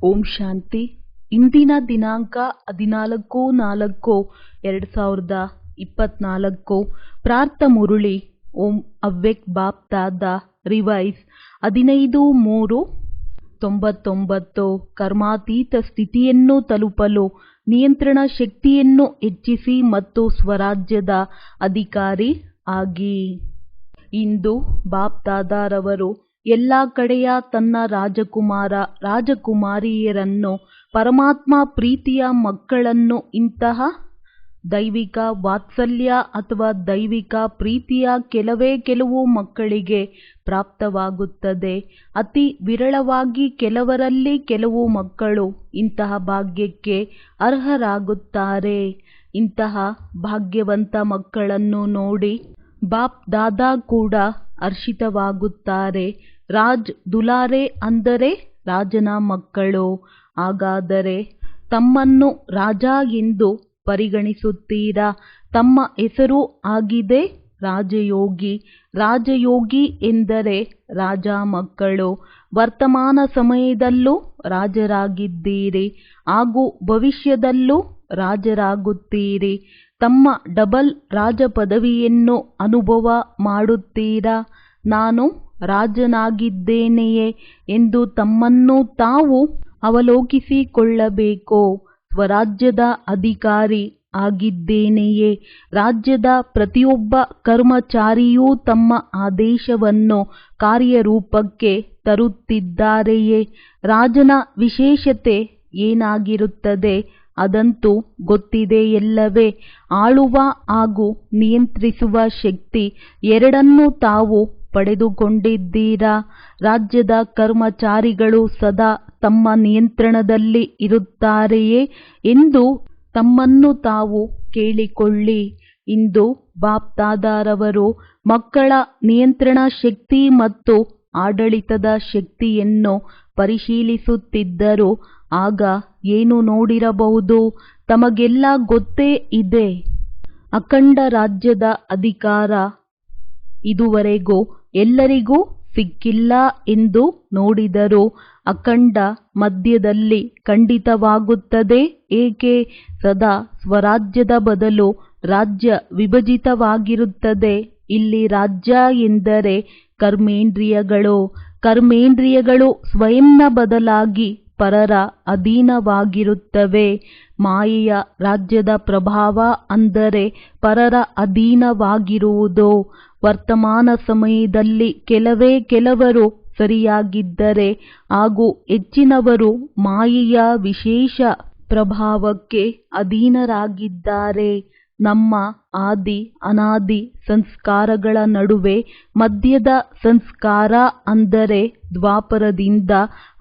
ಓಂ ಶಾಂತಿ. ಇಂದಿನ ದಿನಾಂಕ 14/4/2024. ಪ್ರಾರ್ಥ ಮುರುಳಿ. ಓಂ ಅವ್ಯಕ್ತ ಬಾಪ್ ದಾದಾ ರಿವೈಸ್ 15/3/99. ಕರ್ಮಾತೀತ ಸ್ಥಿತಿಯನ್ನು ತಲುಪಲು ನಿಯಂತ್ರಣ ಶಕ್ತಿಯನ್ನು ಹೆಚ್ಚಿಸಿ ಮತ್ತು ಸ್ವರಾಜ್ಯದ ಅಧಿಕಾರಿ ಆಗಿ. ಇಂದು ಬಾಪ್ ದಾದಾರವರು ಎಲ್ಲ ಕಡೆಯ ತನ್ನ ರಾಜಕುಮಾರ ರಾಜಕುಮಾರಿಯರನ್ನು ಪರಮಾತ್ಮ ಪ್ರೀತಿಯ ಮಕ್ಕಳನ್ನು ಇಂತಹ ದೈವಿಕ ವಾತ್ಸಲ್ಯ ಅಥವಾ ದೈವಿಕ ಪ್ರೀತಿಯ ಕೆಲವು ಮಕ್ಕಳಿಗೆ ಪ್ರಾಪ್ತವಾಗುತ್ತದೆ. ಅತಿ ವಿರಳವಾಗಿ ಕೆಲವರಲ್ಲಿ ಕೆಲವು ಮಕ್ಕಳು ಇಂತಹ ಭಾಗ್ಯಕ್ಕೆ ಅರ್ಹರಾಗುತ್ತಾರೆ. ಇಂತಹ ಭಾಗ್ಯವಂತ ಮಕ್ಕಳನ್ನು ನೋಡಿ ಬಾಪ್ ದಾದಾ ಕೂಡ ಹರ್ಷಿತವಾಗುತ್ತಾರೆ. ರಾಜ್ ದುಲಾರೆ ಅಂದರೆ ರಾಜನ ಮಕ್ಕಳು. ಹಾಗಾದರೆ ತಮ್ಮನ್ನು ರಾಜ ಎಂದು ಪರಿಗಣಿಸುತ್ತೀರಾ? ತಮ್ಮ ಹೆಸರು ಆಗಿದೆ ರಾಜಯೋಗಿ. ರಾಜಯೋಗಿ ಎಂದರೆ ರಾಜ ಮಕ್ಕಳು. ವರ್ತಮಾನ ಸಮಯದಲ್ಲೂ ರಾಜರಾಗಿದ್ದೀರಿ ಹಾಗೂ ಭವಿಷ್ಯದಲ್ಲೂ ರಾಜರಾಗುತ್ತೀರಿ. ತಮ್ಮ ಡಬಲ್ ರಾಜ ಪದವಿಯನ್ನು ಅನುಭವ ಮಾಡುತ್ತೀರಾ? ನಾನು ರಾಜನಾಗಿದ್ದೇನೆಯೇ ಎಂದು ತಮ್ಮನ್ನು ತಾವು ಅವಲೋಕಿಸಿಕೊಳ್ಳಬೇಕು. ಸ್ವರಾಜ್ಯದ ಅಧಿಕಾರಿ ಆಗಿದ್ದೇನೆಯೇ? ರಾಜ್ಯದ ಪ್ರತಿಯೊಬ್ಬ ಕರ್ಮಚಾರಿಯೂ ತಮ್ಮ ಆದೇಶವನ್ನು ಕಾರ್ಯರೂಪಕ್ಕೆ ತರುತ್ತಿದ್ದಾರೆಯೇ? ರಾಜನ ವಿಶೇಷತೆ ಏನಾಗಿರುತ್ತದೆ ಅದಂತೂ ಗೊತ್ತಿದೆಯಲ್ಲವೇ? ಆಳುವ ಹಾಗೂ ನಿಯಂತ್ರಿಸುವ ಶಕ್ತಿ ಎರಡನ್ನೂ ತಾವು ಪಡೆದುಕೊಂಡಿದ್ದೀರಾ? ರಾಜ್ಯದ ಕರ್ಮಚಾರಿಗಳು ಸದಾ ತಮ್ಮ ನಿಯಂತ್ರಣದಲ್ಲಿ ಇರುತ್ತಾರೆಯೇ ಎಂದು ತಮ್ಮನ್ನು ತಾವು ಕೇಳಿಕೊಳ್ಳಿ. ಇಂದು ಬಾಪ್ ದಾದಾರವರು ಮಕ್ಕಳ ನಿಯಂತ್ರಣ ಶಕ್ತಿ ಮತ್ತು ಆಡಳಿತದ ಶಕ್ತಿಯನ್ನು ಪರಿಶೀಲಿಸುತ್ತಿದ್ದರು. ಆಗ ಏನು ನೋಡಿರಬಹುದು? ತಮಗೆಲ್ಲ ಗೊತ್ತೇ ಇದೆ. ಅಖಂಡ ರಾಜ್ಯದ ಅಧಿಕಾರ ಇದುವರೆಗೂ ಎಲ್ಲರಿಗೂ ಸಿಕ್ಕಿಲ್ಲ ಎಂದು ನೋಡಿದರು. ಅಖಂಡ ಮಧ್ಯದಲ್ಲಿ ಖಂಡಿತವಾಗುತ್ತದೆ. ಏಕೆ? ಸದಾ ಸ್ವರಾಜ್ಯದ ಬದಲು ರಾಜ್ಯ ವಿಭಜಿತವಾಗಿರುತ್ತದೆ. ಇಲ್ಲಿ ರಾಜ್ಯ ಎಂದರೆ ಕರ್ಮೇಂದ್ರಿಯಗಳು. ಕರ್ಮೇಂದ್ರಿಯಗಳು ಸ್ವಯಂನ ಬದಲಾಗಿ ಪರರ ಅಧೀನವಾಗಿರುತ್ತವೆ. ಮಾಯೆಯ ರಾಜ್ಯದ ಪ್ರಭಾವ ಅಂದರೆ ಪರರ ಅಧೀನವಾಗಿರುವುದು. ವರ್ತಮಾನ ಸಮಯದಲ್ಲಿ ಕೆಲವರು ಸರಿಯಾಗಿದ್ದರೆ ಹಾಗೂ ಹೆಚ್ಚಿನವರು ಮಾಯೆಯ ವಿಶೇಷ ಪ್ರಭಾವಕ್ಕೆ ಅಧೀನರಾಗಿದ್ದಾರೆ. ನಮ್ಮ ಆದಿ ಅನಾದಿ ಸಂಸ್ಕಾರಗಳ ನಡುವೆ ಮಧ್ಯದ ಸಂಸ್ಕಾರ ಅಂದರೆ ದ್ವಾಪರದಿಂದ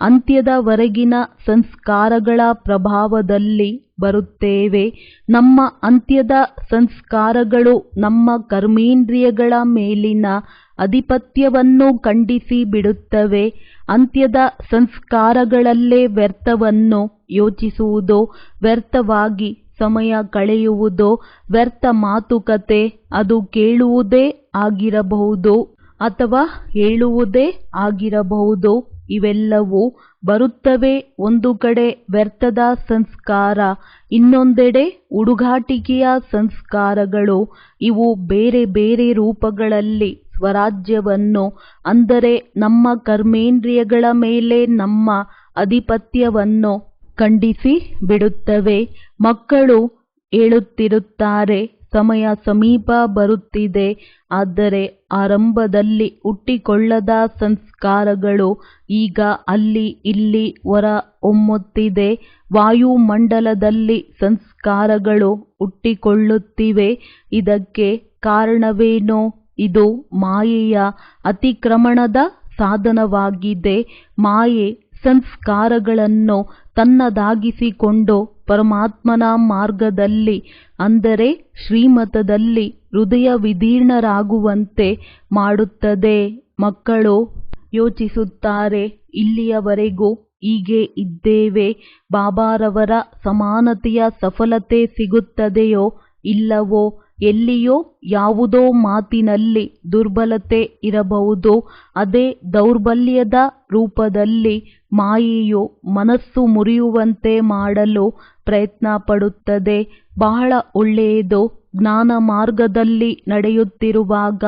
ಅಂತ್ಯದವರೆಗಿನ ಸಂಸ್ಕಾರಗಳ ಪ್ರಭಾವದಲ್ಲಿ ಬರುತ್ತೇವೆ. ನಮ್ಮ ಅಂತ್ಯದ ಸಂಸ್ಕಾರಗಳು ನಮ್ಮ ಕರ್ಮೇಂದ್ರಿಯಗಳ ಮೇಲಿನ ಅಧಿಪತ್ಯವನ್ನು ಖಂಡಿಸಿ ಬಿಡುತ್ತವೆ. ಅಂತ್ಯದ ಸಂಸ್ಕಾರಗಳಲ್ಲೇ ವ್ಯರ್ಥವನ್ನು ಯೋಚಿಸುವುದು, ವ್ಯರ್ಥವಾಗಿ ಸಮಯ ಕಳೆಯುವುದು, ವ್ಯರ್ಥ ಮಾತುಕತೆ, ಅದು ಕೇಳುವುದೇ ಆಗಿರಬಹುದು ಅಥವಾ ಹೇಳುವುದೇ ಆಗಿರಬಹುದು, ಇವೆಲ್ಲವೂ ಬರುತ್ತವೆ. ಒಂದು ಕಡೆ ವ್ಯರ್ಥದ ಸಂಸ್ಕಾರ, ಇನ್ನೊಂದೆಡೆ ಹುಡುಗಾಟಿಕೆಯ ಸಂಸ್ಕಾರಗಳು. ಇವು ಬೇರೆ ಬೇರೆ ರೂಪಗಳಲ್ಲಿ ಸ್ವರಾಜ್ಯವನ್ನು ಅಂದರೆ ನಮ್ಮ ಕರ್ಮೇಂದ್ರಿಯಗಳ ಮೇಲೆ ನಮ್ಮ ಅಧಿಪತ್ಯವನ್ನು ಖಂಡಿಸಿ ಬಿಡುತ್ತವೆ. ಮಕ್ಕಳು ಹೇಳುತ್ತಿರುತ್ತಾರೆ, ಸಮಯ ಸಮೀಪ ಬರುತ್ತಿದೆ. ಆದರೆ ಆರಂಭದಲ್ಲಿ ಹುಟ್ಟಿಕೊಳ್ಳದ ಸಂಸ್ಕಾರಗಳು ಈಗ ಅಲ್ಲಿ ಇಲ್ಲಿ ಹೊರ ಹೊಮ್ಮುತ್ತಿದೆ. ವಾಯುಮಂಡಲದಲ್ಲಿ ಸಂಸ್ಕಾರಗಳು ಹುಟ್ಟಿಕೊಳ್ಳುತ್ತಿವೆ. ಇದಕ್ಕೆ ಕಾರಣವೇನು? ಇದು ಮಾಯೆಯ ಅತಿಕ್ರಮಣದ ಸಾಧನವಾಗಿದೆ. ಮಾಯೆ ಸಂಸ್ಕಾರಗಳನ್ನು ತನ್ನದಾಗಿಸಿಕೊಂಡು ಪರಮಾತ್ಮನ ಮಾರ್ಗದಲ್ಲಿ ಅಂದರೆ ಶ್ರೀಮತದಲ್ಲಿ ಹೃದಯ ವಿದೀರ್ಣರಾಗುವಂತೆ ಮಾಡುತ್ತದೆ. ಮಕ್ಕಳು ಯೋಚಿಸುತ್ತಾರೆ, ಇಲ್ಲಿಯವರೆಗೂ ಹೀಗೆ ಇದ್ದೇವೆ. ಬಾಬಾರವರ ಸಮಾನತೆಯ ಸಫಲತೆ ಸಿಗುತ್ತದೆಯೋ ಇಲ್ಲವೋ? ಎಲ್ಲಿಯೋ ಯಾವುದೋ ಮಾತಿನಲ್ಲಿ ದುರ್ಬಲತೆ ಇರಬಹುದು. ಅದೇ ದೌರ್ಬಲ್ಯದ ರೂಪದಲ್ಲಿ ಮಾಯೆಯು ಮನಸ್ಸು ಮುರಿಯುವಂತೆ ಮಾಡಲು ಪ್ರಯತ್ನ ಪಡುತ್ತದೆ. ಬಹಳ ಒಳ್ಳೆಯದು. ಜ್ಞಾನ ಮಾರ್ಗದಲ್ಲಿ ನಡೆಯುತ್ತಿರುವಾಗ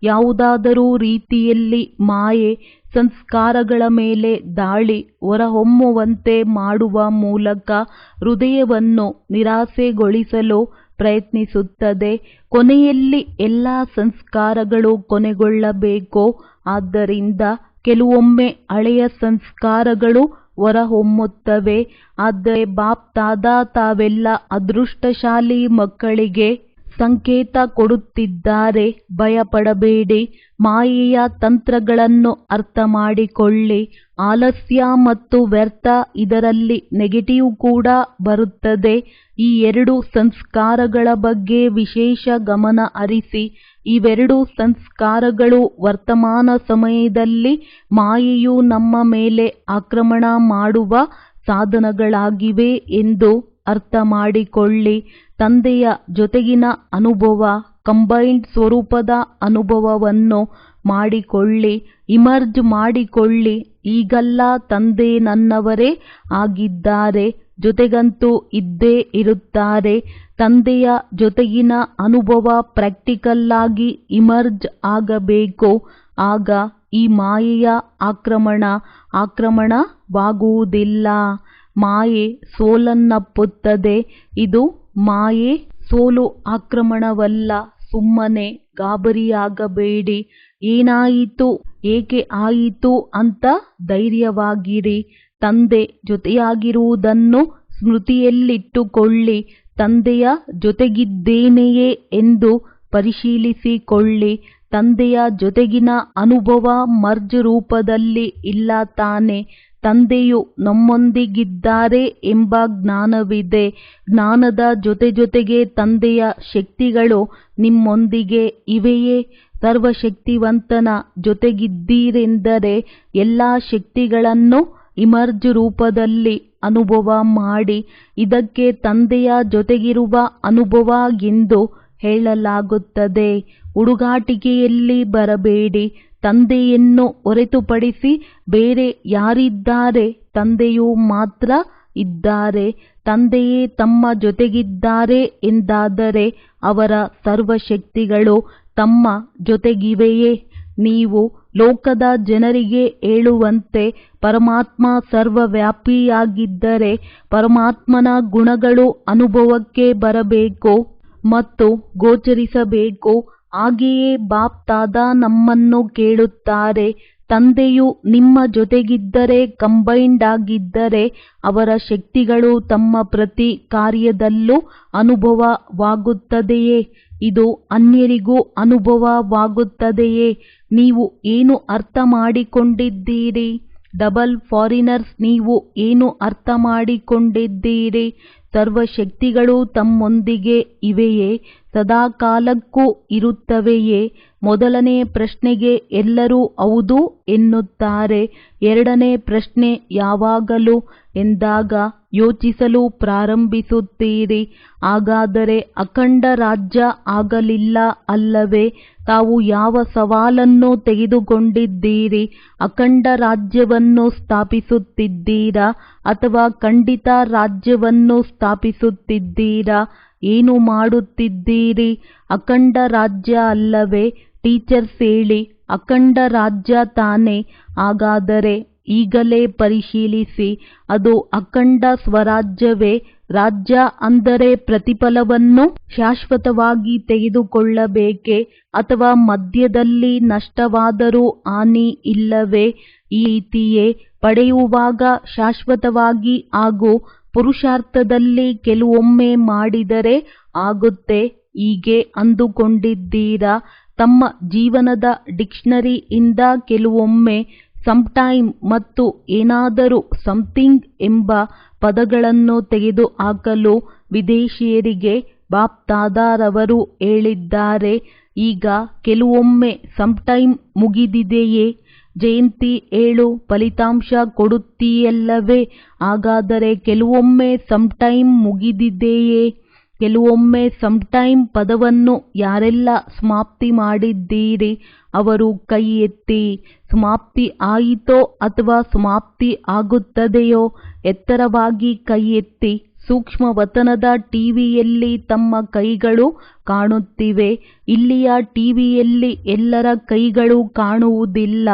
ಯಾವುದಾದರೂ ರೀತಿಯಲ್ಲಿ ಮಾಯೆ ಸಂಸ್ಕಾರಗಳ ಮೇಲೆ ದಾಳಿ ಹೊರಹೊಮ್ಮುವಂತೆ ಮಾಡುವ ಮೂಲಕ ಹೃದಯವನ್ನು ನಿರಾಸೆಗೊಳಿಸಲು ಪ್ರಯತ್ನಿಸುತ್ತದೆ. ಕೊನೆಯಲ್ಲಿ ಎಲ್ಲ ಸಂಸ್ಕಾರಗಳು ಕೊನೆಗೊಳ್ಳಬೇಕು. ಆದ್ದರಿಂದ ಕೆಲವೊಮ್ಮೆ ಹಳೆಯ ಸಂಸ್ಕಾರಗಳು ಹೊರಹೊಮ್ಮುತ್ತವೆ. ಆದರೆ ಬಾಪ್ ದಾದಾ ತಾವೆಲ್ಲ ಅದೃಷ್ಟಶಾಲಿ ಮಕ್ಕಳಿಗೆ ಸಂಕೇತ ಕೊಡುತ್ತಿದ್ದಾರೆ. ಭಯಪಡಬೇಡಿ. ಮಾಯೆಯ ತಂತ್ರಗಳನ್ನು ಅರ್ಥ ಮಾಡಿಕೊಳ್ಳಿ. ಆಲಸ್ಯ ಮತ್ತು ವ್ಯರ್ಥ, ಇದರಲ್ಲಿ ನೆಗೆಟಿವ್ ಕೂಡ ಬರುತ್ತದೆ. ಈ ಎರಡು ಸಂಸ್ಕಾರಗಳ ಬಗ್ಗೆ ವಿಶೇಷ ಗಮನ ಹರಿಸಿ. ಇವೆರಡು ಸಂಸ್ಕಾರಗಳು ವರ್ತಮಾನ ಸಮಯದಲ್ಲಿ ಮಾಯೆಯು ನಮ್ಮ ಮೇಲೆ ಆಕ್ರಮಣ ಮಾಡುವ ಸಾಧನಗಳಾಗಿವೆ ಎಂದು ಅರ್ಥ ಮಾಡಿಕೊಳ್ಳಿ. ತಂದೆಯ ಜೊತೆಗಿನ ಅನುಭವ, ಕಂಬೈನ್ಡ್ ಸ್ವರೂಪದ ಅನುಭವವನ್ನು ಮಾಡಿಕೊಳ್ಳಿ. ಇಮರ್ಜ್ ಮಾಡಿಕೊಳ್ಳಿ. ಈಗಲ್ಲ ತಂದೆ ನನ್ನವರೇ ಆಗಿದ್ದಾರೆ, ಜೊತೆಗಂತೂ ಇದ್ದೇ ಇರುತ್ತಾರೆ. ತಂದೆಯ ಜೊತೆಗಿನ ಅನುಭವ ಪ್ರಾಕ್ಟಿಕಲ್ ಆಗಿ ಇಮರ್ಜ್ ಆಗಬೇಕು. ಆಗ ಈ ಮಾಯೆಯ ಆಕ್ರಮಣವಾಗುವುದಿಲ್ಲ. ಮಾಯೆ ಸೋಲನ್ನಪ್ಪುತ್ತದೆ. ಇದು ಮಾಯೆ ಸೋಲು ಆಕ್ರಮಣವಲ್ಲ. ಸುಮ್ಮನೆ ಗಾಬರಿಯಾಗಬೇಡಿ. ಏನಾಯಿತು, ಏಕೆ ಆಯಿತು ಅಂತ ಧೈರ್ಯವಾಗಿರಿ. ತಂದೆ ಜೊತೆಯಾಗಿರುವುದನ್ನು ಸ್ಮೃತಿಯಲ್ಲಿಟ್ಟುಕೊಳ್ಳಿ. ತಂದೆಯ ಜೊತೆಗಿದ್ದೇನೆಯೇ ಎಂದು ಪರಿಶೀಲಿಸಿಕೊಳ್ಳಿ. ತಂದೆಯ ಜೊತೆಗಿನ ಅನುಭವ ಮರ್ಜ್ ರೂಪದಲ್ಲಿ ಇಲ್ಲ ತಾನೆ. ತಂದೆಯು ನಮ್ಮೊಂದಿಗಿದ್ದಾರೆ ಎಂಬ ಜ್ಞಾನವಿದೆ. ಜ್ಞಾನದ ಜೊತೆಗೆ ತಂದೆಯ ಶಕ್ತಿಗಳು ನಿಮ್ಮೊಂದಿಗೆ ಇವೆಯೇ. ಸರ್ವಶಕ್ತಿವಂತನ ಜೊತೆಗಿದ್ದೀರೆಂದರೆ ಎಲ್ಲ ಶಕ್ತಿಗಳನ್ನು ಇಮರ್ಜ್ ರೂಪದಲ್ಲಿ ಅನುಭವ ಮಾಡಿ. ಇದಕ್ಕೆ ತಂದೆಯ ಜೊತೆಗಿರುವ ಅನುಭವ ಎಂದು ಹೇಳಲಾಗುತ್ತದೆ. ಹುಡುಗಾಟಿಕೆಯಲ್ಲಿ ಬರಬೇಡಿ. ತಂದೆಯನ್ನು ಹೊರತುಪಡಿಸಿ ಬೇರೆ ಯಾರಿದ್ದಾರೆ? ತಂದೆಯು ಮಾತ್ರ ಇದ್ದಾರೆ. ತಂದೆಯೇ ತಮ್ಮ ಜೊತೆಗಿದ್ದಾರೆ ಎಂದಾದರೆ ಅವರ ಸರ್ವಶಕ್ತಿಗಳು ತಮ್ಮ ಜೊತೆಗಿವೆಯೇ? ನೀವು ಲೋಕದ ಜನರಿಗೆ ಹೇಳುವಂತೆ ಪರಮಾತ್ಮ ಸರ್ವವ್ಯಾಪಿಯಾಗಿದ್ದರೆ ಪರಮಾತ್ಮನ ಗುಣಗಳು ಅನುಭವಕ್ಕೆ ಬರಬೇಕು ಮತ್ತು ಗೋಚರಿಸಬೇಕು. ಹಾಗೆಯೇ ಬಾಪ್ ದಾದಾ ನಮ್ಮನ್ನು ಕೇಳುತ್ತಾರೆ. ತಂದೆಯು ನಿಮ್ಮ ಜೊತೆಗಿದ್ದರೆ, ಕಂಬೈನ್ಡ್ ಆಗಿದ್ದರೆ ಅವರ ಶಕ್ತಿಗಳು ತಮ್ಮ ಪ್ರತಿ ಕಾರ್ಯದಲ್ಲೂ ಅನುಭವವಾಗುತ್ತದೆಯೇ? ಇದು ಅನ್ಯರಿಗೂ ಅನುಭವವಾಗುತ್ತದೆಯೇ? ನೀವು ಏನು ಅರ್ಥ ಮಾಡಿಕೊಂಡಿದ್ದೀರಿ? ಡಬಲ್ ಫಾರಿನರ್ಸ್, ನೀವು ಏನು ಅರ್ಥ ಮಾಡಿಕೊಂಡಿದ್ದೀರಿ? ಸರ್ವಶಕ್ತಿಗಳು ತಮ್ಮೊಂದಿಗೆ ಇವೆಯೇ? ಸದಾಕಾಲಕ್ಕೂ ಇರುತ್ತವೆಯೇ? ಮೊದಲನೇ ಪ್ರಶ್ನೆಗೆ ಎಲ್ಲರೂ ಹೌದು ಎನ್ನುತ್ತಾರೆ. ಎರಡನೇ ಪ್ರಶ್ನೆ ಯಾವಾಗಲೂ ಎಂದಾಗ ಯೋಚಿಸಲು ಪ್ರಾರಂಭಿಸುತ್ತೀರಿ. ಹಾಗಾದರೆ ಅಖಂಡ ರಾಜ್ಯ ಆಗಲಿಲ್ಲ ಅಲ್ಲವೇ? ತಾವು ಯಾವ ಸವಾಲನ್ನು ತೆಗೆದುಕೊಂಡಿದ್ದೀರಿ? ಅಖಂಡ ರಾಜ್ಯವನ್ನು ಸ್ಥಾಪಿಸುತ್ತಿದ್ದೀರಾ ಅಥವಾ ಖಂಡಿತ ರಾಜ್ಯವನ್ನು ಸ್ಥಾಪಿಸುತ್ತಿದ್ದೀರಾ? ಏನು ಮಾಡುತ್ತಿದ್ದೀರಿ? ಅಖಂಡ ರಾಜ್ಯ ಅಲ್ಲವೇ? ಟೀಚರ್ಸ್ ಹೇಳಿ, ಅಖಂಡ ರಾಜ್ಯ ತಾನೇ. ಹಾಗಾದರೆ ಈಗಲೇ ಪರಿಶೀಲಿಸಿ, ಅದು ಅಖಂಡ ಸ್ವರಾಜ್ಯವೇ? ರಾಜ್ಯ ಅಂದರೆ ಪ್ರತಿಫಲವನ್ನು ಶಾಶ್ವತವಾಗಿ ತೆಗೆದುಕೊಳ್ಳಬೇಕೇ ಅಥವಾ ಮಧ್ಯದಲ್ಲಿ ನಷ್ಟವಾದರೂ ಹಾನಿ ಇಲ್ಲವೇ? ಈ ರೀತಿಯೇ ಪಡೆಯುವಾಗ ಶಾಶ್ವತವಾಗಿ ಹಾಗೂ ಪುರುಷಾರ್ಥದಲ್ಲಿ ಕೆಲವೊಮ್ಮೆ ಮಾಡಿದರೆ ಆಗುತ್ತೆ ಹೀಗೆ ಅಂದುಕೊಂಡಿದ್ದೀರಾ? ತಮ್ಮ ಜೀವನದ ಡಿಕ್ಷನರಿಯಿಂದ ಕೆಲವೊಮ್ಮೆ ಸಮ್ಟೈಮ್ ಮತ್ತು ಏನಾದರೂ ಸಮಥಿಂಗ್ ಎಂಬ ಪದಗಳನ್ನು ತೆಗೆದುಹಾಕಲು ವಿದೇಶಿಯರಿಗೆ ಬಾಪ್ ದಾದಾರವರು ಹೇಳಿದ್ದಾರೆ. ಈಗ ಕೆಲವೊಮ್ಮೆ ಸಮ್ಟೈಮ್ ಮುಗಿದಿದೆಯೇ? ಜಯಂತಿ ಹೇಳು, ಫಲಿತಾಂಶ ಕೊಡುತ್ತೀಯಲ್ಲವೇ? ಹಾಗಾದರೆ ಕೆಲವೊಮ್ಮೆ ಸಮ್ಟೈಮ್ ಮುಗಿದಿದೆಯೇ? ಕೆಲವೊಮ್ಮೆ ಸಮಟೈಮ್ ಪದವನ್ನು ಯಾರೆಲ್ಲ ಸಮಾಪ್ತಿ ಮಾಡಿದ್ದೀರಿ ಅವರು ಕೈ ಎತ್ತಿ. ಸಮಾಪ್ತಿ ಆಯಿತೋ ಅಥವಾ ಸಮಾಪ್ತಿ ಆಗುತ್ತದೆಯೋ ಎತ್ತರವಾಗಿ ಕೈ ಎತ್ತಿ. ಸೂಕ್ಷ್ಮವತನದ ಟಿವಿಯಲ್ಲಿ ತಮ್ಮ ಕೈಗಳು ಕಾಣುತ್ತಿವೆ. ಇಲ್ಲಿಯ ಟಿವಿಯಲ್ಲಿ ಎಲ್ಲರ ಕೈಗಳು ಕಾಣುವುದಿಲ್ಲ.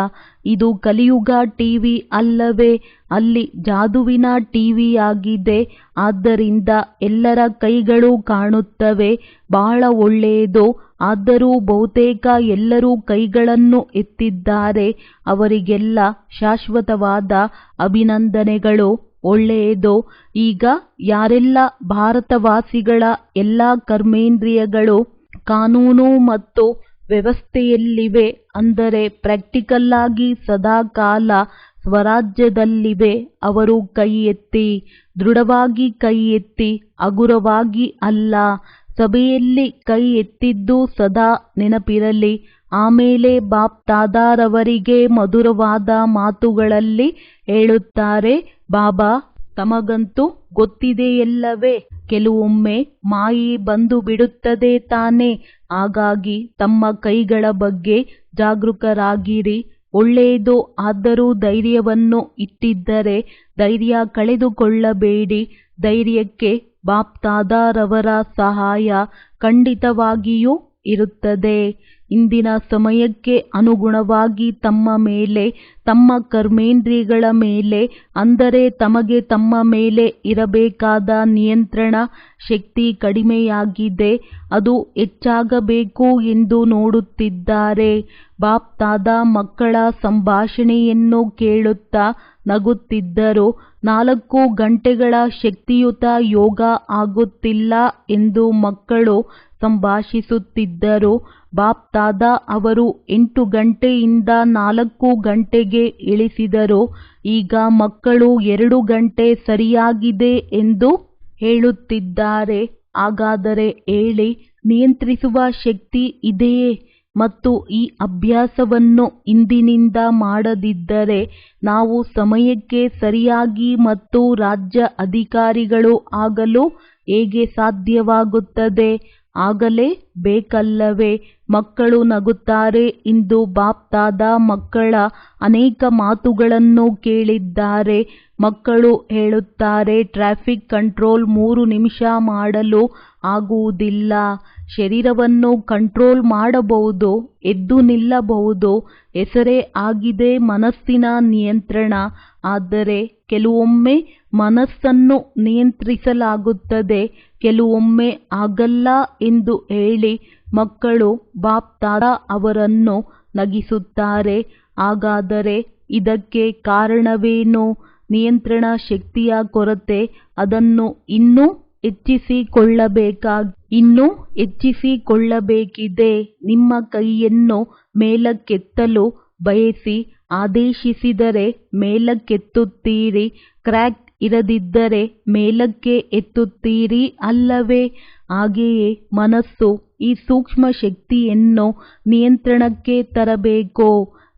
ಇದು ಕಲಿಯುಗ ಟಿವಿ ಅಲ್ಲವೇ? ಅಲ್ಲಿ ಜಾದುವಿನ ಟಿವಿಯಾಗಿದೆ. ಆದ್ದರಿಂದ ಎಲ್ಲರ ಕೈಗಳು ಕಾಣುತ್ತವೆ. ಬಹಳ ಒಳ್ಳೆಯದು. ಆದರೂ ಬಹುತೇಕ ಎಲ್ಲರೂ ಕೈಗಳನ್ನು ಎತ್ತಿದ್ದಾರೆ. ಅವರಿಗೆಲ್ಲ ಶಾಶ್ವತವಾದ ಅಭಿನಂದನೆಗಳು. ಒಳ್ಳೆಯದು. ಈಗ ಯಾರೆಲ್ಲ ಭಾರತವಾಸಿಗಳ ಎಲ್ಲ ಕರ್ಮೇಂದ್ರಿಯಗಳು ಕಾನೂನು ಮತ್ತು ವ್ಯವಸ್ಥೆಯಲ್ಲಿವೆ, ಅಂದರೆ ಪ್ರಾಕ್ಟಿಕಲ್ ಆಗಿ ಸದಾಕಾಲ ಸ್ವರಾಜ್ಯದಲ್ಲಿವೆ, ಅವರು ಕೈ ಎತ್ತಿ. ದೃಢವಾಗಿ ಕೈ ಎತ್ತಿ, ಹಗುರವಾಗಿ ಅಲ್ಲ. ಸಭೆಯಲ್ಲಿ ಕೈ ಎತ್ತಿದ್ದು ಸದಾ ನೆನಪಿರಲಿ. ಆಮೇಲೆ ಬಾಪ್ ದಾದಾರವರಿಗೆ ಮಧುರವಾದ ಮಾತುಗಳಲ್ಲಿ ಹೇಳುತ್ತಾರೆ, ಬಾಬಾ ತಮಗಂತೂ ಗೊತ್ತಿದೆಯಲ್ಲವೇ, ಕೆಲವೊಮ್ಮೆ ಮಾಯೆ ಬಂದು ಬಿಡುತ್ತದೆ ತಾನೆ. ಹಾಗಾಗಿ ತಮ್ಮ ಕೈಗಳ ಬಗ್ಗೆ ಜಾಗರೂಕರಾಗಿರಿ. ಒಳ್ಳೆಯದು. ಆದರೂ ಧೈರ್ಯವನ್ನು ಇಟ್ಟಿದ್ದರೆ ಧೈರ್ಯ ಕಳೆದುಕೊಳ್ಳಬೇಡಿ. ಧೈರ್ಯಕ್ಕೆ ಬಾಪ್ ದಾದಾರವರ ಸಹಾಯ ಖಂಡಿತವಾಗಿಯೂ ಇರುತ್ತದೆ. ಇಂದಿನ ಸಮಯಕ್ಕೆ ಅನುಗುಣವಾಗಿ ತಮ್ಮ ಮೇಲೆ, ತಮ್ಮ ಕರ್ಮೇಂದ್ರಿಯಗಳ ಮೇಲೆ, ಅಂದರೆ ತಮಗೆ ತಮ್ಮ ಮೇಲೆ ಇರಬೇಕಾದ ನಿಯಂತ್ರಣ ಶಕ್ತಿ ಕಡಿಮೆಯಾಗಿದೆ. ಅದು ಹೆಚ್ಚಾಗಬೇಕು ಎಂದು ನೋಡುತ್ತಿದ್ದಾರೆ. ಬಾಪ್ ದಾದಾ ಮಕ್ಕಳ ಸಂಭಾಷಣೆಯನ್ನು ಕೇಳುತ್ತಾ ನಗುತ್ತಿದ್ದರು. 4 ಗಂಟೆಗಳ ಶಕ್ತಿಯುತ ಯೋಗ ಆಗುತ್ತಿಲ್ಲ ಎಂದು ಮಕ್ಕಳು ಸಂಭಾಷಿಸುತ್ತಿದ್ದರು. ಬಾಪ್ ದಾದಾ ಅವರು 8 ಗಂಟೆಯಿಂದ 4 ಗಂಟೆಗೆ ಇಳಿಸಿದರು. ಈಗ ಮಕ್ಕಳು 2 ಗಂಟೆ ಸರಿಯಾಗಿದೆ ಎಂದು ಹೇಳುತ್ತಿದ್ದಾರೆ. ಹಾಗಾದರೆ ಹೇಳಿ, ನಿಯಂತ್ರಿಸುವ ಶಕ್ತಿ ಇದೆಯೇ? ಮತ್ತು ಈ ಅಭ್ಯಾಸವನ್ನು ಇಂದಿನಿಂದ ಮಾಡದಿದ್ದರೆ ನಾವು ಸಮಯಕ್ಕೆ ಸರಿಯಾಗಿ ಮತ್ತು ರಾಜ್ಯ ಅಧಿಕಾರಿಗಳು ಆಗಲು ಹೇಗೆ ಸಾಧ್ಯವಾಗುತ್ತದೆ? ಆಗಲೇ ಬೇಕಲ್ಲವೇ? ಮಕ್ಕಳು ನಗುತ್ತಾರೆ. ಇಂದು ಬಾಪ್ ದಾದಾ ಮಕ್ಕಳ ಅನೇಕ ಮಾತುಗಳನ್ನು ಕೇಳಿದ್ದಾರೆ. ಮಕ್ಕಳು ಹೇಳುತ್ತಾರೆ, ಟ್ರಾಫಿಕ್ ಕಂಟ್ರೋಲ್ 3 ನಿಮಿಷ ಮಾಡಲು ಆಗುವುದಿಲ್ಲ. ಶರೀರವನ್ನು ಕಂಟ್ರೋಲ್ ಮಾಡಬಹುದು, ಎದ್ದು ನಿಲ್ಲಬಹುದು. ಹೆಸರೇ ಆಗಿದೆ ಮನಸ್ಸಿನ ನಿಯಂತ್ರಣ. ಆದರೆ ಕೆಲವೊಮ್ಮೆ ಮನಸ್ಸನ್ನು ನಿಯಂತ್ರಿಸಲಾಗುತ್ತದೆ, ಕೆಲವೊಮ್ಮೆ ಆಗಲ್ಲ ಎಂದು ಹೇಳಿ ಮಕ್ಕಳು ಬಾಪ್ ದಾದಾ ಅವರನ್ನು ನಗಿಸುತ್ತಾರೆ. ಹಾಗಾದರೆ ಇದಕ್ಕೆ ಕಾರಣವೇನು? ನಿಯಂತ್ರಣ ಶಕ್ತಿಯ ಕೊರತೆ. ಅದನ್ನು ಇನ್ನೂ ಹೆಚ್ಚಿಸಿಕೊಳ್ಳಬೇಕಿದೆ. ನಿಮ್ಮ ಕೈಯನ್ನು ಮೇಲಕ್ಕೆತ್ತಲು ಬಯಸಿ ಆದೇಶಿಸಿದರೆ ಮೇಲಕ್ಕೆತ್ತುತ್ತೀರಿ. ಕ್ರ್ಯಾಕ್ ಇರದಿದ್ದರೆ ಮೇಲಕ್ಕೆ ಎತ್ತುತ್ತೀರಿ ಅಲ್ಲವೇ? ಹಾಗೆಯೇ ಮನಸ್ಸು ಈ ಸೂಕ್ಷ್ಮ ಶಕ್ತಿಯನ್ನು ನಿಯಂತ್ರಣಕ್ಕೆ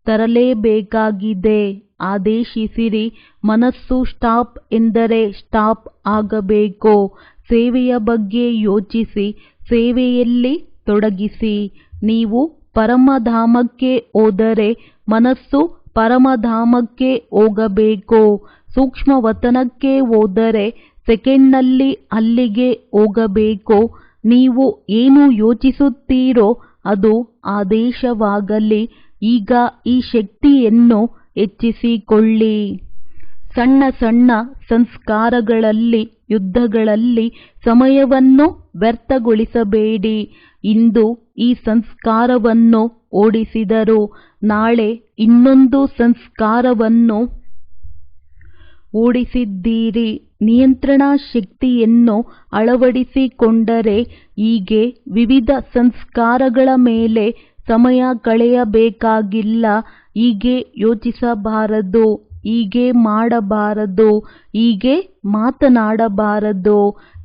ತರಲೇಬೇಕಾಗಿದೆ. ಆದೇಶಿಸಿರಿ. ಮನಸ್ಸು ಸ್ಟಾಪ್ ಎಂದರೆ ಸ್ಟಾಪ್ ಆಗಬೇಕು. ಸೇವೆಯ ಬಗ್ಗೆ ಯೋಚಿಸಿ, ಸೇವೆಯಲ್ಲಿ ತೊಡಗಿಸಿ. ನೀವು ಪರಮಧಾಮಕ್ಕೆ ಹೋದರೆ ಮನಸ್ಸು ಪರಮಧಾಮಕ್ಕೆ ಹೋಗಬೇಕು. ಸೂಕ್ಷ್ಮವತನಕ್ಕೆ ಹೋದರೆ ಸೆಕೆಂಡ್ನಲ್ಲಿ ಅಲ್ಲಿಗೆ ಹೋಗಬೇಕು. ನೀವು ಏನು ಯೋಚಿಸುತ್ತೀರೋ ಅದು ಆದೇಶವಾಗಲಿ. ಈಗ ಈ ಶಕ್ತಿಯನ್ನು ಹೆಚ್ಚಿಸಿಕೊಳ್ಳಿ. ಸಣ್ಣ ಸಣ್ಣ ಸಂಸ್ಕಾರಗಳಲ್ಲಿ, ಯುದ್ಧಗಳಲ್ಲಿ ಸಮಯವನ್ನು ವ್ಯರ್ಥಗೊಳಿಸಬೇಡಿ. ಇಂದು ಈ ಸಂಸ್ಕಾರವನ್ನು ಓಡಿಸಿದರು, ನಾಳೆ ಇನ್ನೊಂದು ಸಂಸ್ಕಾರವನ್ನು ಓಡಿಸಿದ್ದೀರಿ. ನಿಯಂತ್ರಣ ಶಕ್ತಿಯನ್ನು ಅಳವಡಿಸಿಕೊಂಡರೆ ಹೀಗೆ ವಿವಿಧ ಸಂಸ್ಕಾರಗಳ ಮೇಲೆ ಸಮಯ ಕಳೆಯಬೇಕಾಗಿಲ್ಲ. ಹೀಗೆ ಯೋಚಿಸಬಾರದು, ಹೀಗೆ ಮಾಡಬಾರದು, ಹೀಗೆ ಮಾತನಾಡಬಾರದು.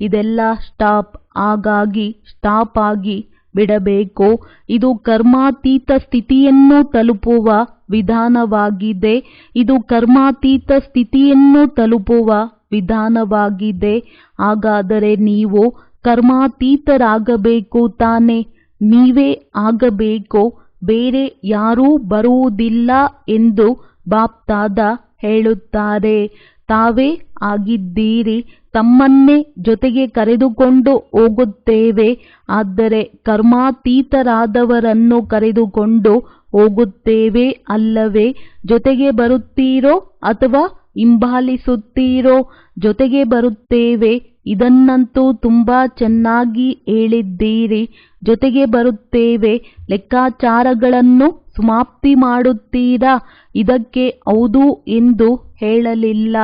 ಇದೆಲ್ಲ ಸ್ಟಾಪ್. ಹಾಗಾಗಿ ಸ್ಟಾಪ್ ಆಗಿ ಬಿಡಬೇಕು. ಇದು ಕರ್ಮಾತೀತ ಸ್ಥಿತಿಯನ್ನು ತಲುಪುವ ವಿಧಾನವಾಗಿದೆ. ಇದು ಕರ್ಮಾತೀತ ಸ್ಥಿತಿಯನ್ನು ತಲುಪುವ ವಿಧಾನವಾಗಿದೆ. ಹಾಗಾದರೆ ನೀವು ಕರ್ಮಾತೀತರಾಗಬೇಕು ತಾನೆ. ನೀವೇ ಆಗಬೇಕು, ಬೇರೆ ಯಾರೂ ಬರುವುದಿಲ್ಲ ಎಂದು ಬಾಪ್ದಾದ ಹೇಳುತ್ತಾರೆ. ತಾವೇ ಆಗಿದ್ದೀರಿ. ತಮ್ಮನ್ನೇ ಜೊತೆಗೆ ಕರೆದುಕೊಂಡು ಹೋಗುತ್ತೇವೆ. ಆದರೆ ಕರ್ಮಾತೀತರಾದವರನ್ನು ಕರೆದುಕೊಂಡು ಹೋಗುತ್ತೇವೆ ಅಲ್ಲವೇ? ಜೊತೆಗೆ ಬರುತ್ತೀರೋ ಅಥವಾ ಹಿಂಬಾಲಿಸುತ್ತೀರೋ? ಜೊತೆಗೆ ಬರುತ್ತೇವೆ. ಇದನ್ನಂತೂ ತುಂಬಾ ಚೆನ್ನಾಗಿ ಹೇಳಿದ್ದೀರಿ. ಜೊತೆಗೆ ಬರುತ್ತೇವೆ. ಲೆಕ್ಕಾಚಾರಗಳನ್ನು ಸಮಾಪ್ತಿ ಮಾಡುತ್ತೀರಾ? ಇದಕ್ಕೆ ಹೌದು ಎಂದು ಹೇಳಲಿಲ್ಲ.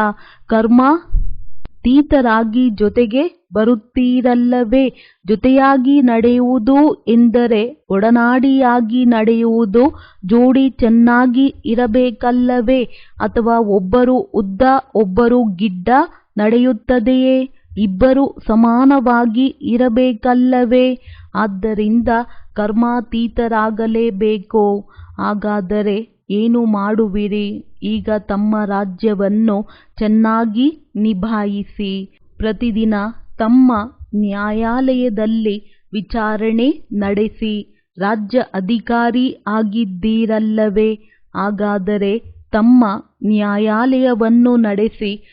ಕರ್ಮಾತೀತರಾಗಿ ಜೊತೆಗೆ ಬರುತ್ತೀರಲ್ಲವೇ? ಜೊತೆಯಾಗಿ ನಡೆಯುವುದು ಎಂದರೆ ಒಡನಾಡಿಯಾಗಿ ನಡೆಯುವುದು. ಜೋಡಿ ಚೆನ್ನಾಗಿ ಇರಬೇಕಲ್ಲವೇ? ಅಥವಾ ಒಬ್ಬರು ಉದ್ದ ಒಬ್ಬರು ಗಿಡ್ಡ ನಡೆಯುತ್ತದೆಯೇ? ಇಬ್ಬರು ಸಮಾನವಾಗಿ ಇರಬೇಕಲ್ಲವೇ? ಆದ್ದರಿಂದ ಕರ್ಮಾತೀತರಾಗಲೇಬೇಕು. ಹಾಗಾದರೆ ಏನು ಮಾಡುವಿರಿ? ಈಗ ತಮ್ಮ ರಾಜ್ಯವನ್ನು ಚೆನ್ನಾಗಿ ನಿಭಾಯಿಸಿ. ಪ್ರತಿದಿನ ತಮ್ಮ ನ್ಯಾಯಾಲಯದಲ್ಲಿ ವಿಚಾರಣೆ ನಡೆಸಿ. ರಾಜ್ಯ ಅಧಿಕಾರಿ ಆಗಿದ್ದೀರಲ್ಲವೇ? ಹಾಗಾದರೆ ತಮ್ಮ ನ್ಯಾಯಾಲಯವನ್ನು ನಡೆಸಿ.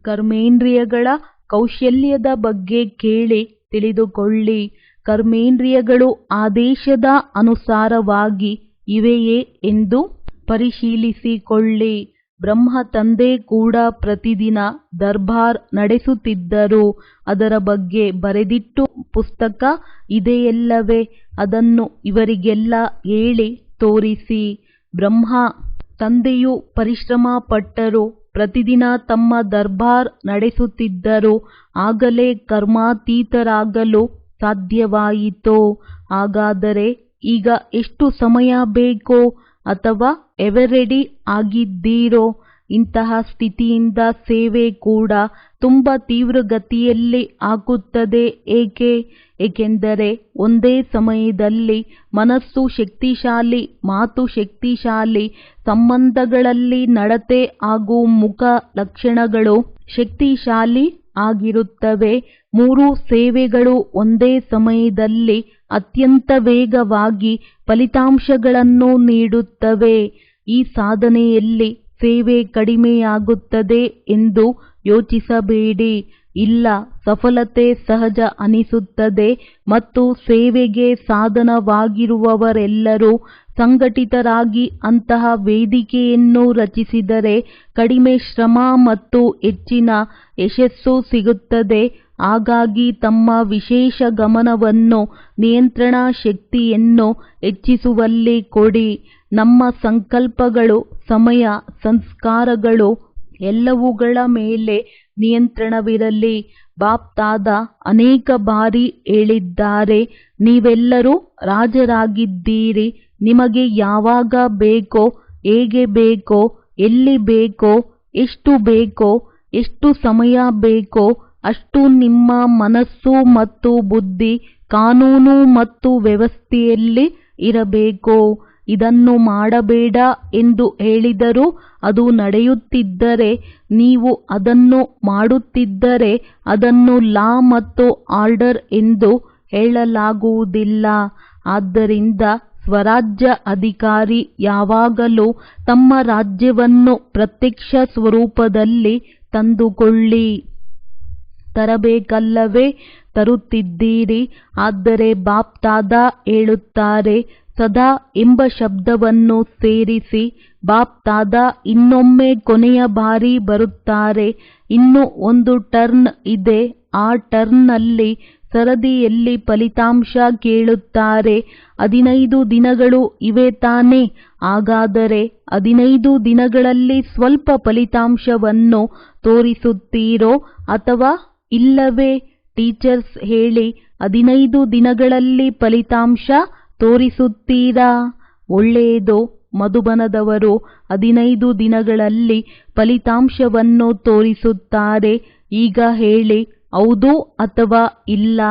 ಕರ್ಮೇಂದ್ರಿಯಗಳ ಕೌಶಲ್ಯದ ಬಗ್ಗೆ ಕೇಳಿ ತಿಳಿದುಕೊಳ್ಳಿ. ಕರ್ಮೇಂದ್ರಿಯಗಳು ಆದೇಶದ ಅನುಸಾರವಾಗಿ ಇವೆಯೇ ಎಂದು ಪರಿಶೀಲಿಸಿಕೊಳ್ಳಿ. ಬ್ರಹ್ಮ ತಂದೆ ಕೂಡ ಪ್ರತಿದಿನ ದರ್ಬಾರ್ ನಡೆಸುತ್ತಿದ್ದರು. ಅದರ ಬಗ್ಗೆ ಬರೆದಿಟ್ಟು ಪುಸ್ತಕ ಇದೆಯಲ್ಲವೇ? ಅದನ್ನು ಇವರಿಗೆಲ್ಲ ಹೇಳಿ ತೋರಿಸಿ. ಬ್ರಹ್ಮ ತಂದೆಯು ಪರಿಶ್ರಮ ಪಟ್ಟರು. ಪ್ರತಿದಿನ ತಮ್ಮ ದರ್ಬಾರ್ ನಡೆಸುತ್ತಿದ್ದರು. ಆಗಲೇ ಕರ್ಮಾತೀತರಾಗಲು ಸಾಧ್ಯವಾಯಿತು. ಹಾಗಾದರೆ ಈಗ ಎಷ್ಟು ಸಮಯ ಬೇಕು? ಅಥವಾ ಎವರೆಡಿ ಆಗಿದ್ದೀರೋ? ಇಂತಹ ಸ್ಥಿತಿಯಿಂದ ಸೇವೆ ಕೂಡ ತುಂಬ ತೀವ್ರಗತಿಯಲ್ಲಿ ಆಗುತ್ತದೆ. ಏಕೆ? ಏಕೆಂದರೆ ಒಂದೇ ಸಮಯದಲ್ಲಿ ಮನಸ್ಸು ಶಕ್ತಿಶಾಲಿ, ಮಾತು ಶಕ್ತಿಶಾಲಿ, ಸಂಬಂಧಗಳಲ್ಲಿ ನಡತೆ ಹಾಗೂ ಮುಖ ಲಕ್ಷಣಗಳು ಶಕ್ತಿಶಾಲಿ ಆಗಿರುತ್ತವೆ. ಮೂರು ಸೇವೆಗಳು ಒಂದೇ ಸಮಯದಲ್ಲಿ ಅತ್ಯಂತ ವೇಗವಾಗಿ ಫಲಿತಾಂಶಗಳನ್ನು ನೀಡುತ್ತವೆ. ಈ ಸಾಧನೆಯಲ್ಲಿ ಸೇವೆ ಕಡಿಮೆಯಾಗುತ್ತದೆ ಎಂದು ಯೋಚಿಸಬೇಡಿ. ಇಲ್ಲ, ಸಫಲತೆ ಸಹಜ ಅನಿಸುತ್ತದೆ ಮತ್ತು ಸೇವೆಗೆ ಸಾಧನವಾಗಿರುವವರೆಲ್ಲರೂ ಸಂಘಟಿತರಾಗಿ ಅಂತಹ ವೇದಿಕೆಯನ್ನು ರಚಿಸಿದರೆ ಕಡಿಮೆ ಶ್ರಮ ಮತ್ತು ಹೆಚ್ಚಿನ ಯಶಸ್ಸು ಸಿಗುತ್ತದೆ. ಹಾಗಾಗಿ ತಮ್ಮ ವಿಶೇಷ ಗಮನವನ್ನು ನಿಯಂತ್ರಣ ಶಕ್ತಿಯನ್ನು ಹೆಚ್ಚಿಸುವಲ್ಲಿ ಕೊಡಿ. ನಮ್ಮ ಸಂಕಲ್ಪಗಳು, ಸಮಯ, ಸಂಸ್ಕಾರಗಳು ಎಲ್ಲವುಗಳ ಮೇಲೆ ನಿಯಂತ್ರಣವಿರಲಿ. ಬಾಪ್ದಾದ ಅನೇಕ ಬಾರಿ ಹೇಳಿದ್ದಾರೆ, ನೀವೆಲ್ಲರೂ ರಾಜರಾಗಿದ್ದೀರಿ. ನಿಮಗೆ ಯಾವಾಗ ಬೇಕೋ, ಹೇಗೆ ಬೇಕೋ, ಎಲ್ಲಿ ಬೇಕೋ, ಎಷ್ಟು ಬೇಕೋ, ಎಷ್ಟು ಸಮಯ ಬೇಕೋ ಅಷ್ಟು ನಿಮ್ಮ ಮನಸ್ಸು ಮತ್ತು ಬುದ್ಧಿ ಕಾನೂನು ಮತ್ತು ವ್ಯವಸ್ಥೆಯಲ್ಲಿ ಇರಬೇಕು. ಇದನ್ನು ಮಾಡಬೇಡ ಎಂದು ಹೇಳಿದರೂ ಅದು ನಡೆಯುತ್ತಿದ್ದರೆ, ನೀವು ಅದನ್ನು ಮಾಡುತ್ತಿದ್ದರೆ ಅದನ್ನು ಲಾ ಮತ್ತು ಆರ್ಡರ್ ಎಂದು ಹೇಳಲಾಗುವುದಿಲ್ಲ. ಆದ್ದರಿಂದ ಸ್ವರಾಜ್ಯ ಅಧಿಕಾರಿ ಯಾವಾಗಲೂ ತಮ್ಮ ರಾಜ್ಯವನ್ನು ಪ್ರತ್ಯಕ್ಷ ಸ್ವರೂಪದಲ್ಲಿ ತಂದುಕೊಳ್ಳಿ. ತರಬೇಕಲ್ಲವೇ? ತರುತ್ತಿದ್ದೀರಿ. ಆದರೆ ಬಾಪ್ದಾದ ಹೇಳುತ್ತಾರೆ, ಸದಾ ಎಂಬ ಶಬ್ದವನ್ನು ಸೇರಿಸಿ. ಬಾಪ್ದಾದ ಇನ್ನೊಮ್ಮೆ ಕೊನೆಯ ಬಾರಿ ಬರುತ್ತಾರೆ. ಇನ್ನು ಒಂದು ಟರ್ನ್ ಇದೆ. ಆ ಟರ್ನ್ನಲ್ಲಿ ಸರದಿಯಲ್ಲಿ ಫಲಿತಾಂಶ ಕೇಳುತ್ತಾರೆ. 15 ದಿನಗಳು ಇವೆ ತಾನೇ? ಹಾಗಾದರೆ 15 ದಿನಗಳಲ್ಲಿ ಸ್ವಲ್ಪ ಫಲಿತಾಂಶವನ್ನು ತೋರಿಸುತ್ತೀರೋ ಅಥವಾ ಇಲ್ಲವೇ? ಟೀಚರ್ಸ್ ಹೇಳಿ, 15 ದಿನಗಳಲ್ಲಿ ಫಲಿತಾಂಶ ತೋರಿಸುತ್ತೀರಾ? ಒಳ್ಳೆಯದು. ಮಧುಬನದವರು 15 ದಿನಗಳಲ್ಲಿ ಫಲಿತಾಂಶವನ್ನು ತೋರಿಸುತ್ತಾರೆ. ಈಗ ಹೇಳಿ, ಹೌದು ಅಥವಾ ಇಲ್ಲ?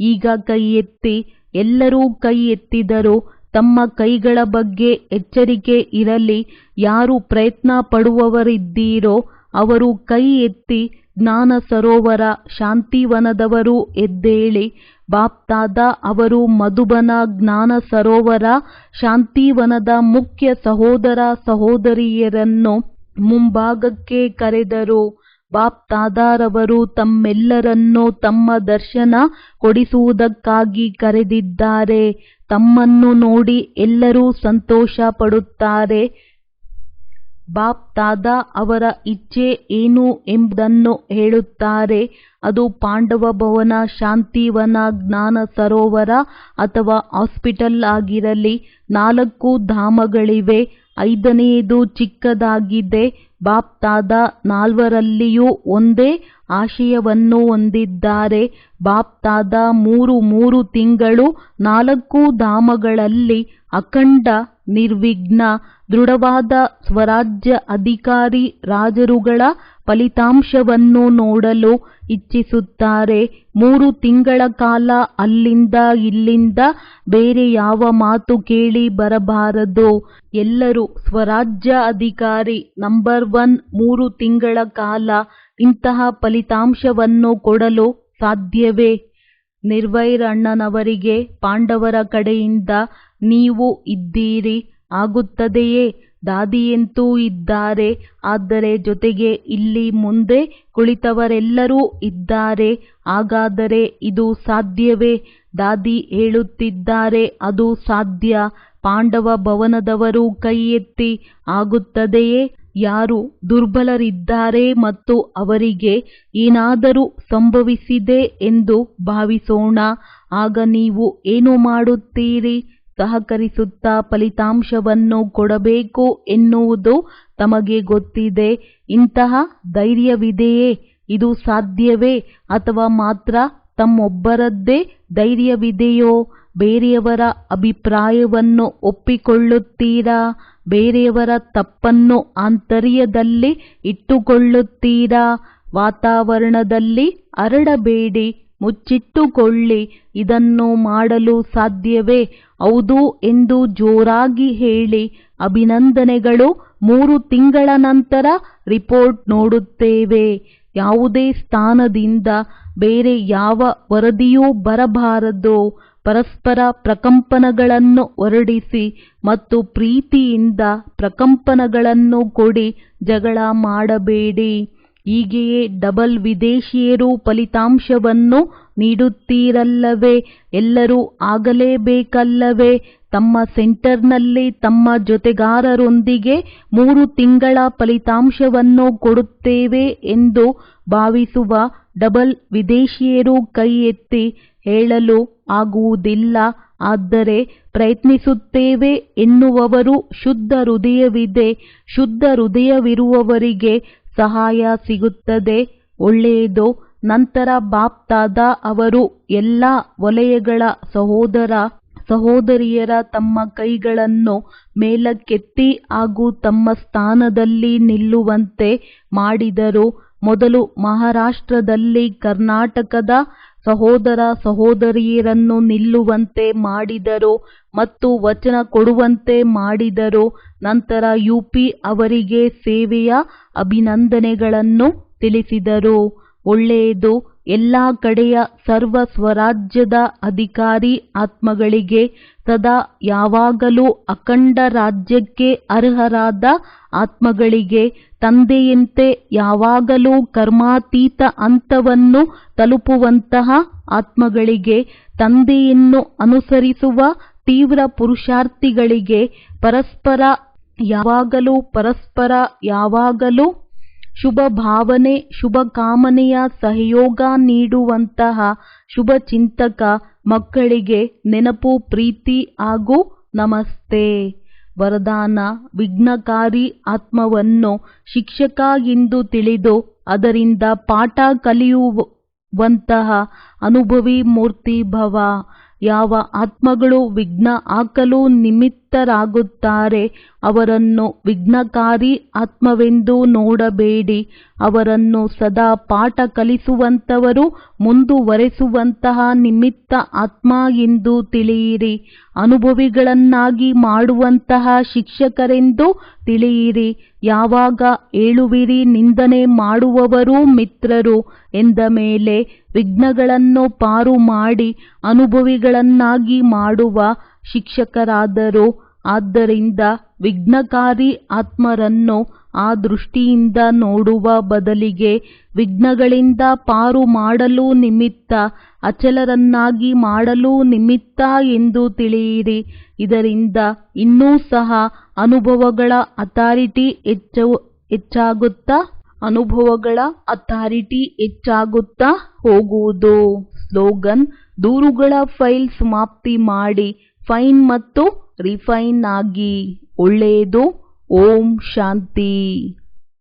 ಈಗ ಕೈ ಎತ್ತಿ. ಎಲ್ಲರೂ ಕೈ ಎತ್ತಿದರು. ತಮ್ಮ ಕೈಗಳ ಬಗ್ಗೆ ಎಚ್ಚರಿಕೆ ಇರಲಿ. ಯಾರು ಪ್ರಯತ್ನ ಪಡುವವರಿದ್ದೀರೋ ಅವರು ಕೈ ಎತ್ತಿ. ಜ್ಞಾನ ಸರೋವರ ಶಾಂತಿವನದವರು ಎದ್ದೇಳಿ. ಬಾಪ್ತಾದ ಅವರು ಮಧುಬನ ಜ್ಞಾನ ಸರೋವರ ಶಾಂತಿವನದ ಮುಖ್ಯ ಸಹೋದರ ಸಹೋದರಿಯರನ್ನು ಮುಂಭಾಗಕ್ಕೆ ಕರೆದರು. ಬಾಪ್ತಾದರವರು ತಮ್ಮೆಲ್ಲರನ್ನೂ ತಮ್ಮ ದರ್ಶನ ಕೊಡಿಸುವುದಕ್ಕಾಗಿ ಕರೆದಿದ್ದಾರೆ. ತಮ್ಮನ್ನು ನೋಡಿ ಎಲ್ಲರೂ ಸಂತೋಷ ಪಡುತ್ತಾರೆ. ಬಾಪ್ತಾದ ಅವರ ಇಚ್ಛೆ ಏನು ಎಂಬುದನ್ನು ಹೇಳುತ್ತಾರೆ. ಅದು ಪಾಂಡವ ಭವನ, ಶಾಂತಿವನ, ಜ್ಞಾನ ಸರೋವರ ಅಥವಾ ಹಾಸ್ಪಿಟಲ್ ಆಗಿರಲಿ. 4 ಧಾಮಗಳಿವೆ. 5ನೇದು ಚಿಕ್ಕದಾಗಿದೆ. ಬಾಪ್ತಾದ 4ರಲ್ಲಿಯೂ ಒಂದೇ ಆಶಯವನ್ನು ಹೊಂದಿದ್ದಾರೆ. ಬಾಪ್ತಾದ 3 ತಿಂಗಳು 4 ಧಾಮಗಳಲ್ಲಿ ಅಖಂಡ ನಿರ್ವಿಘ್ನ ದೃಢವಾದ ಸ್ವರಾಜ್ಯ ಅಧಿಕಾರಿ ರಾಜರುಗಳ ಫಲಿತಾಂಶವನ್ನು ನೋಡಲು ಇಚ್ಛಿಸುತ್ತಾರೆ. 3 ತಿಂಗಳ ಕಾಲ ಅಲ್ಲಿಂದ ಇಲ್ಲಿಂದ ಬೇರೆ ಯಾವ ಮಾತು ಕೇಳಿ ಬರಬಾರದು. ಎಲ್ಲರೂ ಸ್ವರಾಜ್ಯ ಅಧಿಕಾರಿ ನಂಬರ್ 1. 3 ತಿಂಗಳ ಕಾಲ ಇಂತಹ ಫಲಿತಾಂಶವನ್ನು ಕೊಡಲು ಸಾಧ್ಯವೇ? ನಿರ್ವೈರ್ ಅಣ್ಣನವರಿಗೆ ಪಾಂಡವರ ಕಡೆಯಿಂದ ನೀವು ಇದ್ದೀರಿ, ಆಗುತ್ತದೆಯೇ? ದಾದಿಯಂತೂ ಇದ್ದಾರೆ. ಆದರೆ ಜೊತೆಗೆ ಇಲ್ಲಿ ಮುಂದೆ ಕುಳಿತವರೆಲ್ಲರೂ ಇದ್ದಾರೆ. ಹಾಗಾದರೆ ಇದು ಸಾಧ್ಯವೇ? ದಾದಿ ಹೇಳುತ್ತಿದ್ದಾರೆ, ಅದು ಸಾಧ್ಯ. ಪಾಂಡವ ಭವನದವರು ಕೈ ಎತ್ತಿ. ಆಗುತ್ತದೆಯೇ? ಯಾರು ದುರ್ಬಲರಿದ್ದಾರೆ ಮತ್ತು ಅವರಿಗೆ ಏನಾದರೂ ಸಂಭವಿಸಿದೆ ಎಂದು ಭಾವಿಸೋಣ. ಆಗ ನೀವು ಏನು ಮಾಡುತ್ತೀರಿ? ಸಹಕರಿಸುತ್ತಾ ಫಲಿತಾಂಶವನ್ನು ಕೊಡಬೇಕು ಎನ್ನುವುದು ತಮಗೆ ಗೊತ್ತಿದೆ. ಇಂತಹ ಧೈರ್ಯವಿದೆಯೇ? ಇದು ಸಾಧ್ಯವೇ? ಅಥವಾ ಮಾತ್ರ ತಮ್ಮೊಬ್ಬರದ್ದೇ ಧೈರ್ಯವಿದೆಯೋ? ಬೇರೆಯವರ ಅಭಿಪ್ರಾಯವನ್ನು ಒಪ್ಪಿಕೊಳ್ಳುತ್ತೀರಾ? ಬೇರೆಯವರ ತಪ್ಪನ್ನು ಆಂತರ್ಯದಲ್ಲಿ ಇಟ್ಟುಕೊಳ್ಳುತ್ತೀರಾ? ವಾತಾವರಣದಲ್ಲಿ ಹರಡಬೇಡಿ, ಮುಚ್ಚಿಟ್ಟುಕೊಳ್ಳಿ. ಇದನ್ನು ಮಾಡಲು ಸಾಧ್ಯವೇ? ಹೌದು ಎಂದು ಜೋರಾಗಿ ಹೇಳಿ. ಅಭಿನಂದನೆಗಳು. 3 ತಿಂಗಳ ನಂತರ ರಿಪೋರ್ಟ್ ನೋಡುತ್ತೇವೆ. ಯಾವುದೇ ಸ್ಥಾನದಿಂದ ಬೇರೆ ಯಾವ ವರದಿಯೂ ಬರಬಾರದು. ಪರಸ್ಪರ ಪ್ರಕಂಪನಗಳನ್ನು ಹೊರಡಿಸಿ ಮತ್ತು ಪ್ರೀತಿಯಿಂದ ಪ್ರಕಂಪನಗಳನ್ನು ಕೊಡಿ. ಜಗಳ ಮಾಡಬೇಡಿ. ಹೀಗೆಯೇ ಡಬಲ್ ವಿದೇಶಿಯರು ಫಲಿತಾಂಶವನ್ನು ನೀಡುತ್ತೀರಲ್ಲವೇ? ಎಲ್ಲರೂ ಆಗಲೇಬೇಕಲ್ಲವೇ? ತಮ್ಮ ಸೆಂಟರ್ನಲ್ಲಿ ತಮ್ಮ ಜೊತೆಗಾರರೊಂದಿಗೆ 3 ತಿಂಗಳ ಫಲಿತಾಂಶವನ್ನು ಕೊಡುತ್ತೇವೆ ಎಂದು ಭಾವಿಸುವ ಡಬಲ್ ವಿದೇಶಿಯರು ಕೈ ಎತ್ತಿ. ಹೇಳಲು ಆಗುವುದಿಲ್ಲ, ಆದರೆ ಪ್ರಯತ್ನಿಸುತ್ತೇವೆ ಎನ್ನುವವರು ಶುದ್ಧ ಹೃದಯವಿದೆ. ಶುದ್ಧ ಹೃದಯವಿರುವವರಿಗೆ ಸಹಾಯ ಸಿಗುತ್ತದೆ. ಒಳ್ಳೆಯದು. ನಂತರ ಬಾಪ್ತಾದ ಅವರು ಎಲ್ಲ ವಲಯಗಳ ಸಹೋದರ ಸಹೋದರಿಯರ ತಮ್ಮ ಕೈಗಳನ್ನು ಮೇಲಕ್ಕೆತ್ತಿ ಹಾಗೂ ತಮ್ಮ ಸ್ಥಾನದಲ್ಲಿ ನಿಲ್ಲುವಂತೆ ಮಾಡಿದರು. ಮೊದಲು ಮಹಾರಾಷ್ಟ್ರದಲ್ಲಿ ಕರ್ನಾಟಕದ ಸಹೋದರ ಸಹೋದರಿಯರನ್ನು ನಿಲ್ಲುವಂತೆ ಮಾಡಿದರು ಮತ್ತು ವಚನ ಕೊಡುವಂತೆ ಮಾಡಿದರು. ನಂತರ ಯುಪಿ ಅವರಿಗೆ ಸೇವೆಯ ಅಭಿನಂದನೆಗಳನ್ನು ತಿಳಿಸಿದರು. ಒಳ್ಳೆಯದು. ಎಲ್ಲ ಕಡೆಯ ಸರ್ವ ಸ್ವರಾಜ್ಯದ ಅಧಿಕಾರಿ ಆತ್ಮಗಳಿಗೆ ಸದಾ ಯಾವಾಗಲೂ ಅಖಂಡ ರಾಜ್ಯಕ್ಕೆ ಅರ್ಹರಾದ ಆತ್ಮಗಳಿಗೆ ತಂದೆಯಂತೆ ಯಾವಾಗಲೂ ಕರ್ಮಾತೀತ ಹಂತವನ್ನು ತಲುಪುವಂತಹ ಆತ್ಮಗಳಿಗೆ ತಂದೆಯನ್ನು ಅನುಸರಿಸುವ ತೀವ್ರ ಪುರುಷಾರ್ಥಿಗಳಿಗೆ ಪರಸ್ಪರ ಯಾವಾಗಲೂ ಶುಭ ಭಾವನೆ ಶುಭ ಕಾಮನೆಯ ಸಹಯೋಗ ನೀಡುವಂತಹ ಶುಭ ಚಿಂತಕ ಮಕ್ಕಳಿಗೆ ನೆನಪು ಪ್ರೀತಿ ಹಾಗೂ ನಮಸ್ತೆ. ವರದಾನ: ವಿಘ್ನಕಾರಿ ಆತ್ಮವನ್ನು ಶಿಕ್ಷಕ ಎಂದು ತಿಳಿದು ಅದರಿಂದ ಪಾಠ ಕಲಿಯುವಂತಹ ಅನುಭವಿ ಮೂರ್ತಿ ಭವ. ಯಾವ ಆತ್ಮಗಳು ವಿಘ್ನ ಹಾಕಲು ನಿಮಿತ್ತ ನಿಮಿತ್ತರಾಗುತ್ತಾರೆ. ಅವರನ್ನು ವಿಘ್ನಕಾರಿ ಆತ್ಮವೆಂದು ನೋಡಬೇಡಿ. ಅವರನ್ನು ಸದಾ ಪಾಠ ಕಲಿಸುವಂತವರು, ಮುಂದುವರೆಸುವಂತಹ ನಿಮಿತ್ತ ಆತ್ಮ ಎಂದು ತಿಳಿಯಿರಿ. ಅನುಭವಿಗಳನ್ನಾಗಿ ಮಾಡುವಂತಹ ಶಿಕ್ಷಕರೆಂದು ತಿಳಿಯಿರಿ. ಯಾವಾಗ ಹೇಳುವಿರಿ ನಿಂದನೆ ಮಾಡುವವರು ಮಿತ್ರರು ಎಂದ ಮೇಲೆ ವಿಘ್ನಗಳನ್ನು ಪಾರು ಮಾಡಿ ಅನುಭವಿಗಳನ್ನಾಗಿ ಮಾಡುವ ಶಿಕ್ಷಕರಾದರು. ಆದ್ದರಿಂದ ವಿಘ್ನಕಾರಿ ಆತ್ಮರನ್ನು ಆ ದೃಷ್ಟಿಯಿಂದ ನೋಡುವ ಬದಲಿಗೆ ವಿಘ್ನಗಳಿಂದ ಪಾರು ಮಾಡಲು ನಿಮಿತ್ತ, ಅಚಲರನ್ನಾಗಿ ಮಾಡಲು ನಿಮಿತ್ತ ಎಂದು ತಿಳಿಯಿರಿ. ಇದರಿಂದ ಇನ್ನೂ ಸಹ ಅನುಭವಗಳ ಅಥಾರಿಟಿ ಹೆಚ್ಚಾಗುತ್ತಾ ಹೋಗುವುದು. ಸ್ಲೋಗನ್: ದೂರುಗಳ ಫೈಲ್ ಸಮಾಪ್ತಿ ಮಾಡಿ ಫೈನ್ ಮತ್ತು ರಿಫೈನ್ ಆಗಿ. ಒಳ್ಳೆಯದು. ಓಂ ಶಾಂತಿ.